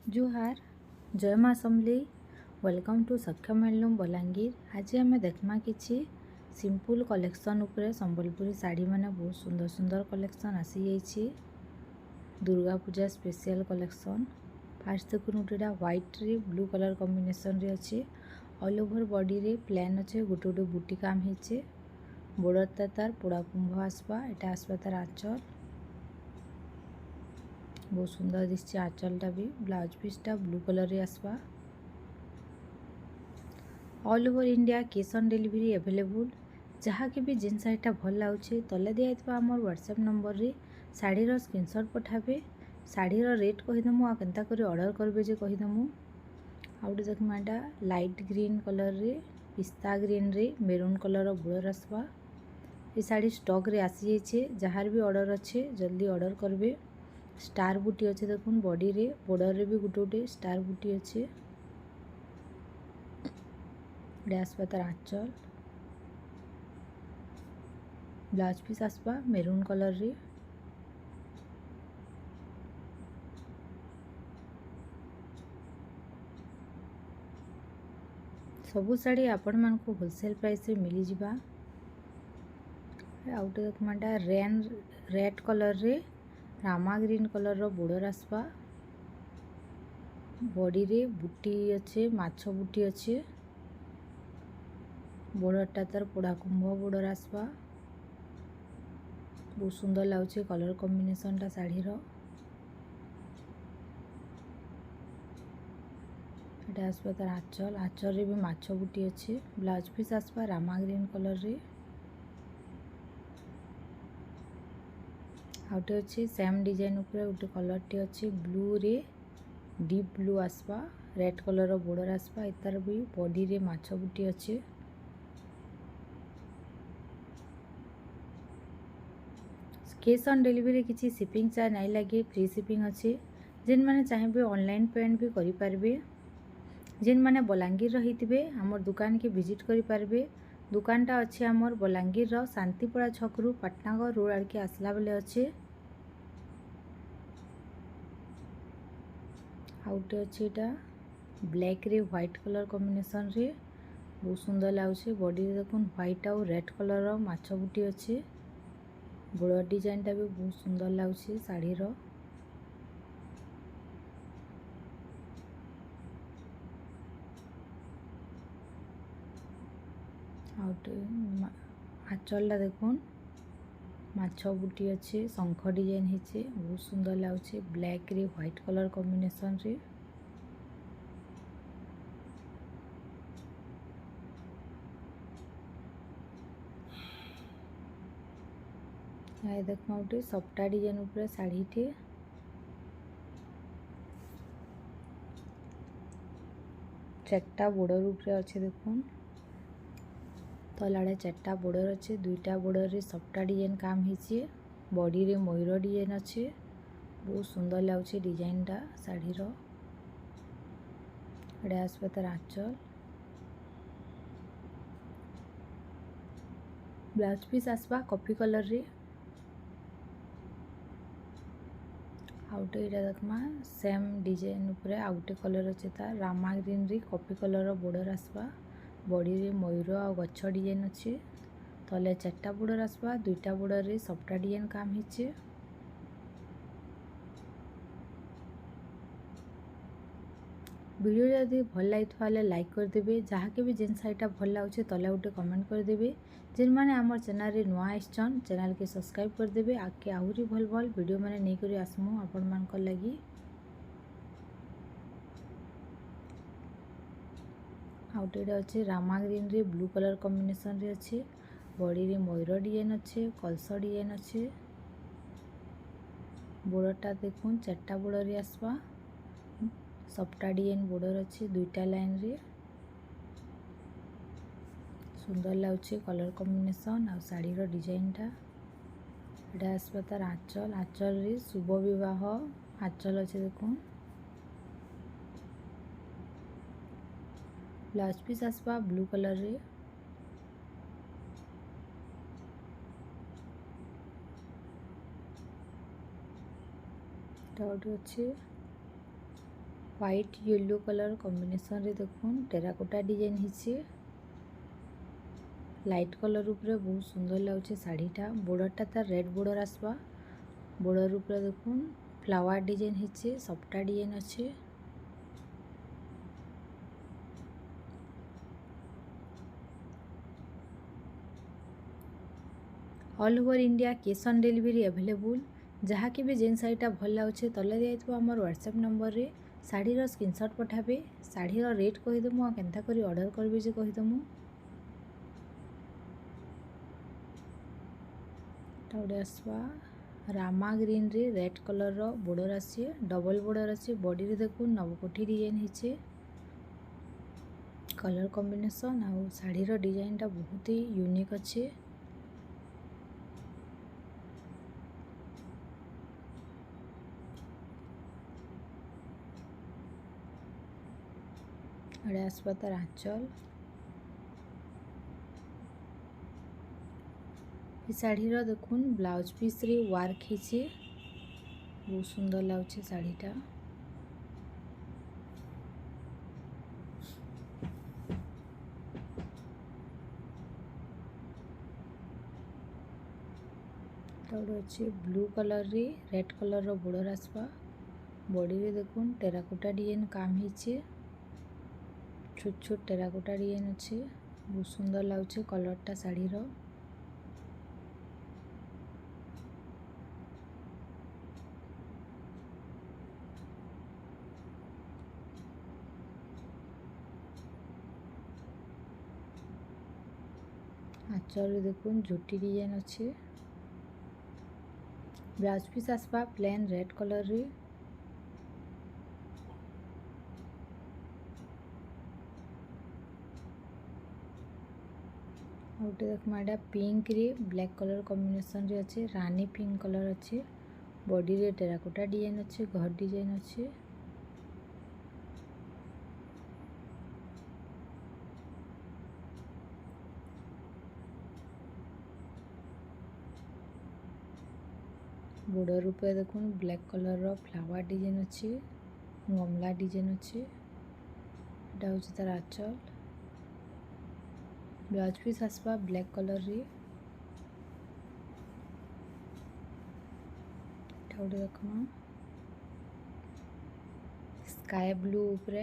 जुहार जय माँ समली welcome to सक्षम हैंडलूम बलांगीर। आज आम देखमा किछि सिंपल कलेक्शन उपरे संबलपुरी साड़ी माने बहुत सुंदर सुंदर कलेक्शन आसी जाइछि। Durga Puja special collection fast देखुन गोटेटा व्हाइट रे ब्लू कलर कॉम्बिनेशन रे अछि। ऑल ओवर बॉडी रे प्लेन अच्छे गोटे गोटे बूटी काम हेचे। बॉर्डर तार पोड़ा कुंभ आसपा एटा आसपा तार आंचल बहुत सुंदर दिसছে आंचलटा भी। ब्लाउज पीसटा ब्लू कलर रे आसपा। All over India cash on delivery available. जहाँ के भी जिन शाढ़ीटा भल लाଗୁଛି तले दिया आमर व्हाट्सएप नंबर रे शाढ़ीर स्क्रीनशॉट पठाबे। शाढ़ीर रेट कहीदेमु आ केनता करी ऑर्डर करबे जे कहीदेमु। आउटे देखमा एटा लाइट ग्रीन कलर रे पिस्ता ग्रीन रे मेरून कलर बॉर्डर आसपा। ये शाढ़ी स्टॉक रे आसी जाइछे। जहार भी ऑर्डर अच्छे जल्दी ऑर्डर करबे। स्टार बूटी अच्छे देखुन बॉडी रे बॉर्डर रे भी गोटे गोटे स्टार बूटी अच्छे। आसपा तार आंचल ब्लाउज पीस आसपा मेरून कलर रे। सबू शाढ़ी आपण मानक होलसेल प्राइस रे मिली जिबा। आउटे देखमाटा रेड कलर रे रामा ग्रीन कलर रो बॉर्डर आसपा। बॉडी रे बूटी अच्छे माछ बूटी अच्छे। बॉर्डरटा तार पोड़ा कुंभ बॉर्डर आसपा। बहुत सुंदर लाଗୁଛି कलर कॉम्बिनेशनटा शाढ़ीर। एटा आसपा तार आंचल आंचल रे भी माछ बूटी अच्छे। ब्लाउज पीस आसपा रामा ग्रीन कलर रे। आउटे अच्छे सेम डिजाइन ऊपर गोटे कलर टे अच्छे ब्लू रे डीप ब्लू आसपा। रेड कलर रो बॉर्डर आसपा। इतार भी बॉडी रे माछ बूटी अच्छे। कैश ऑन डिलीवरी किसी शिपिंग चार्ज नहीं लगे फ्री शिपिंग अच्छे। जेन माने चाहिए ऑनलाइन पेमेंट भी करि पारबे। जेन माने बलांगीर रहितबे हमर दुकान के विजिट करि पारबे। दुकानटा अच्छे हमर बलांगीर रो शांतिपड़ा छकरू पाटनागर रोड आड़ के आसला बेले अच्छे। आउटे अच्छे एटा ब्लैक रे व्हाइट कलर कॉम्बिनेशन रे बहुत सुंदर लाଗୁଛି। बॉडी रे देखुन व्हाइट आउ रेड कलर रो माछ बूटी अच्छे। बॉर्डर डिजाइन टा भी बहुत सुंदर लाଗୁଛି शाढ़ी रो। आउटे आंचलटा देखुन माछ बूटी अच्छे शंख डिजाइन हेचे बहुत सुंदर लाଗୁଛି। ब्लैक रे व्हाइट कलर कॉम्बिनेशन रे आए देखमा गोटे सफ्टा डिजाइन ऊपर शाढ़ी टे। चारटा बॉर्डर ऊपर अच्छे देखुन तलाड़े चारटा बॉर्डर अच्छे। दुईटा बॉर्डर रे सफ्टा डिजाइन काम हेचे। बॉडी रे मयूर डिजाइन अच्छे बहुत सुंदर लाଗୁଛି डिजाइनटा शाढ़ीर। एडे आसपा तार आंचल ब्लाउज पीस आसपा कॉफी कलर रे। आउटे एटा देखमा सेम डिजाइन ऊपर आउटे कलर अच्छे तार रामा ग्रीन रे कॉफी कलर रो बॉर्डर आसपा। बॉडी रे मयूर आ गच्छ डिजाइन अच्छे। तले चारटा बॉर्डर आसपा दुईटा बॉर्डर रे सफ्टा डिजाइन काम हेचे। वीडियो जदि भल लगी लाइक करदेवे। जहाँ के भी जिन शाढ़ीटा भल लाଗୁଛି तले गोटे कमेंट करदेवे। जिन माने आमर चैनल रे नुआ आइछन चैनल के सब्सक्राइब करदेवे। आगे आहुरी भल भल वीडियो माने नहीं करी आसमु आपण मानकर लगी। आउटे अच्छे रामा ग्रीन रे ब्लू कलर कॉम्बिनेशन रे अच्छे। बॉडी रे मयूर डिजाइन अच्छे कलस डिजाइन अच्छे। बॉर्डरटा देखुन चारटा बॉर्डर रे आसपा। सफ्टा डिजाइन बॉर्डर अच्छे दुईटा लाइन रे सुंदर लाଗୁଛି कलर कॉम्बिनेशन आ शाढ़ी रो डिजाइनटा। एटा आसपा तार आंचल आंचल रे शुभ विवाह आंचल अच्छे देखुन। ब्लाउज पीस आसपा ब्लू कलर रे। अच्छे व्हाइट येलो कलर कॉम्बिनेशन रे देखुन टेराकोटा डिजाइन हिचे लाइट कलर ऊपर बहुत सुंदर लगुचे शाढ़ीटा बॉर्डरटा तार रेड बॉर्डर आसवा बॉर्डर ऊपर देखुन फ्लावर डिजाइन हिचे सफ्टा डिजाइन अच्छे all over India cash on delivery available जहाँ के भी जेन शाढ़ीटा भल लगे तले दिखाई आम व्हाट्सएप नंबर रे शाढ़ीर स्क्रीनशॉट पठाबे शाढ़ीर रेट कहीदेमु केन्ता करी ऑर्डर करबे जे कहीदेमु गोटे आसवा रामा ग्रीन रे रेड कलर रो बॉर्डर आसी डबल बॉर्डर आसी बॉडी रे देखु नवकोठी डिजाइन हिचे कलर कॉम्बिनेशन आउ शाढ़ीर डिजाइनटा बहुत ही यूनिक अच्छे अड़े आसवा तार आंचल शाढ़ीर देखुन ब्लाउज पीस रे वर्क हिचे बहुत सुंदर लगुचे शाढ़ीटा गोटे अच्छे ब्लू कलर रे रेड कलर रो बॉर्डर आसवा बॉडी रे देखुन टेराकोटा डिजाइन काम हिचे छोट छोट टेराकोटा डिजाइन अच्छे बहुत सुंदर लगुचे कलरटा शाढ़ीर आंचल देखुन झुटी डिजाइन अच्छे ब्लाउज पीस आसवा प्लेन रेड कलर रे गोटे देखमा एटा पिंक रे ब्लैक कलर कॉम्बिनेशन रे अच्छे रानी पिंक कलर अच्छे बॉडी रे टेराकोटा डिजाइन अच्छे घर डिजाइन अच्छे बॉर्डर ऊपर देखुन ब्लैक कलर रो फ्लावर डिजाइन अच्छे गमला डिजाइन अच्छे एटा होची तार आंचल ब्लाउज पीस आसवा ब्लैक कलर रे गोटे देखमा स्काई ब्लू ऊपर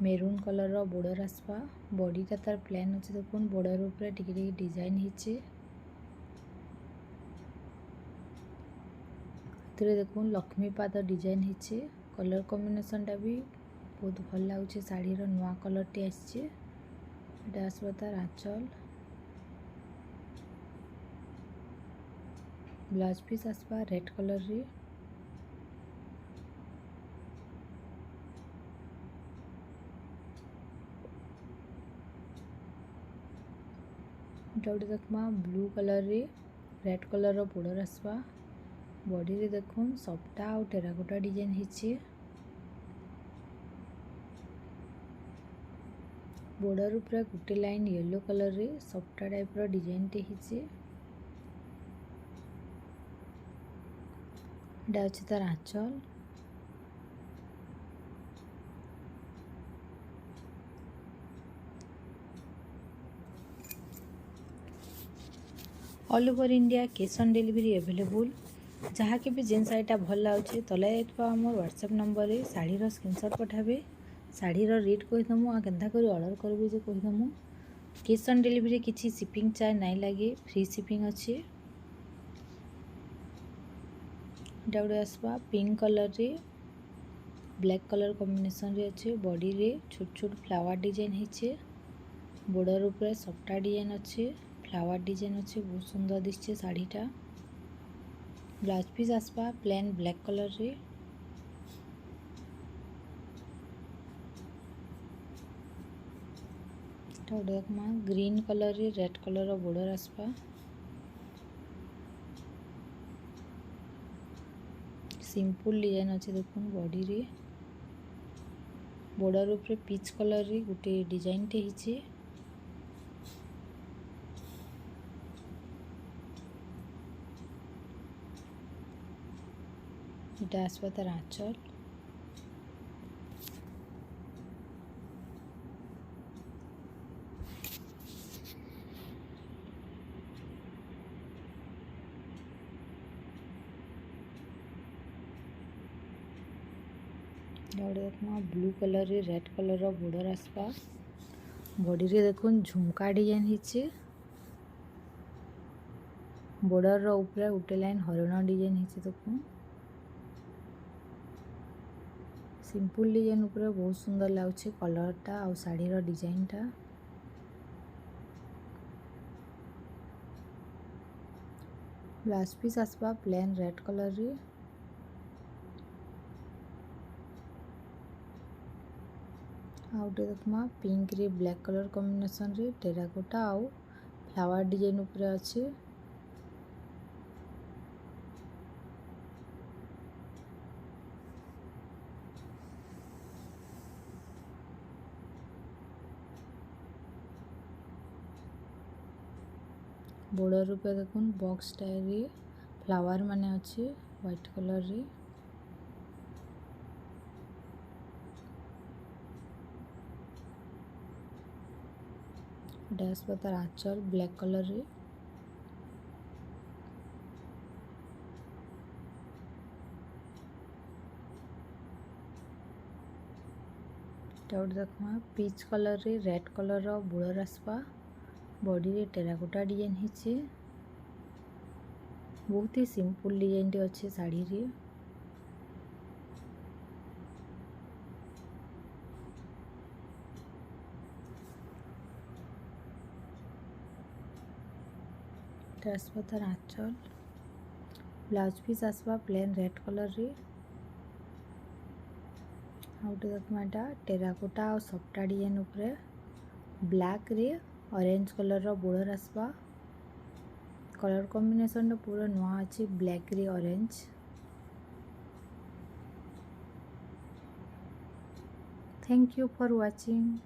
मेरून कलर रो बॉर्डर आसवा बॉडीटा तार प्लेन अच्छे देखुन बॉर्डर ऊपर टिके टिके डिजाइन हिचे देखुन लक्ष्मी पाद डिजाइन हिचे कलर कॉम्बिनेशन टा भी बहुत भल लगुचे शाढ़ीर नुआ कलर टी आसचे एटा आसवा तार आंचल ब्लाउज पीस आसवा रेड कलर रे गोटे देखमा ब्लू कलर रे रेड कलर रो बॉर्डर आसवा बॉडी रे देखुन सफ्टा आउ टेराकोटा डिजाइन हिचे बॉर्डर ऊपर गोटे लाइन येलो कलर रे सफ्टा टाइप रो डिजाइन टे हिचे एटा अछि तार आंचल all over India cash on delivery available जहाँ के भी जेन शाढ़ीटा भल लगे तले आम व्हाट्सएप नंबर रे शाढ़ीर स्क्रीनशॉट पठाबे शाढ़ीर रेट कहीदेमु आ केन्ता करी ऑर्डर करबे जे कहीदेमु कैश ऑन डिलीवरी किसी शिपिंग चार्ज नहीं लगे फ्री शिपिंग अच्छे एटा गोटे आसवा पिंक कलर रे ब्लैक कलर कॉम्बिनेशन रे अच्छे बॉडी रे छोट छोट फ्लावर डिजाइन हिचे बॉर्डर ऊपर सफ्टा डिजाइन अच्छे फ्लावर डिजाइन अच्छे बहुत सुंदर दिशे शाढ़ीटा ब्लाउज पीस आसवा प्लेन ब्लैक कलर रे देखमा ग्रीन कलर रे रेड कलर रो बॉर्डर आसवा सिंपल डिजाइन अच्छे देखुन बॉडी रे बॉर्डर ऊपर पीच कलर रे गोटे डिजाइन टे हिचे एटा आसवा तार आंचल देखना ब्लू कलर रे रेड कलर बॉर्डर आसपा बॉडी रे देखुन झुमका डिजाइन हिचे बॉर्डर रो ऊपर गोटे लाइन हरिण डिजाइन हिचे देखुन सिंपल डिजाइन ऊपर बहुत सुंदर लागुचे कलरटा आ साड़ी रो डिजाइनटा ब्लाउज पीस आसपा प्लेन रेड कलर रे आउटे देखमा पिंक रे ब्लैक कलर कॉम्बिनेशन रे टेराकोटा आउ फ्लावर डिजाइन ऊपर अच्छे बॉर्डर रूपे देखुन बॉक्स टाइप रे फ्लावर माने अच्छे व्हाइट कलर रे डैश पतार आंचल ब्लैक कलर रे टाउट देखमा पीच कलर रे रेड कलर रो बॉर्डर आसपा बॉडी रे टेराकोटा डिजाइन हिचे बहुत ही सिंपल डिजाइन टे अच्छे साड़ी रे ड्रेस पतार आंचल ब्लाउज पीस आसपा प्लेन रेड कलर रे आउटे देखमा टेराकोटा और सफ्टा डिजाइन ऊपर ब्लैक रे ऑरेंज कलर रो बॉर्डर आसपा कलर कॉम्बिनेशन पूरा नुआ अच्छी ब्लैक रे orange thank you for watching.